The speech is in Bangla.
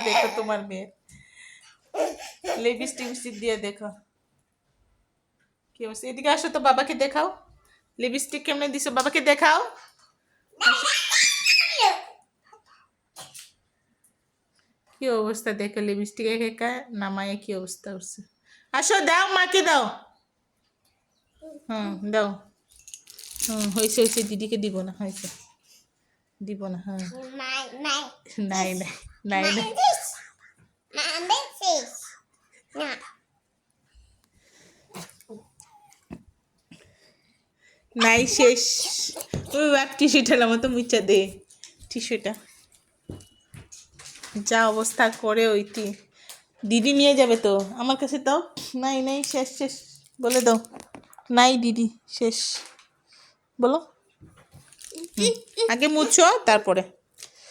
দেখো তোমার মেয়ে লিপস্টিক দিয়ে দেখো কি অবস্থা। এদিকে আসো তো, বাবাকে দেখাও লিপস্টিক কেমনে দিছো, বাবাকে দেখাও। কি অবস্থা দেখো, লিপস্টিক একা নামায় কি অবস্থা হচ্ছে। আসো দাও, মাকে দাও। দাও। হয়েছে হয়েছে, দিদিকে দিব না, হয়েছে দিব না। হ্যাঁ নাই নাই নাই নাই নাই শেষ। ওই বাপ টিস্যুটা মতো মুচা দে, টিস্যুটা যা অবস্থা করে ওইটি দিদি নিয়ে যাবে তো, আমার কাছে দাও। নাই নাই, শেষ শেষ বলে দাও। নাই দিদি, শেষ বলো। আগে মুছো তারপরে।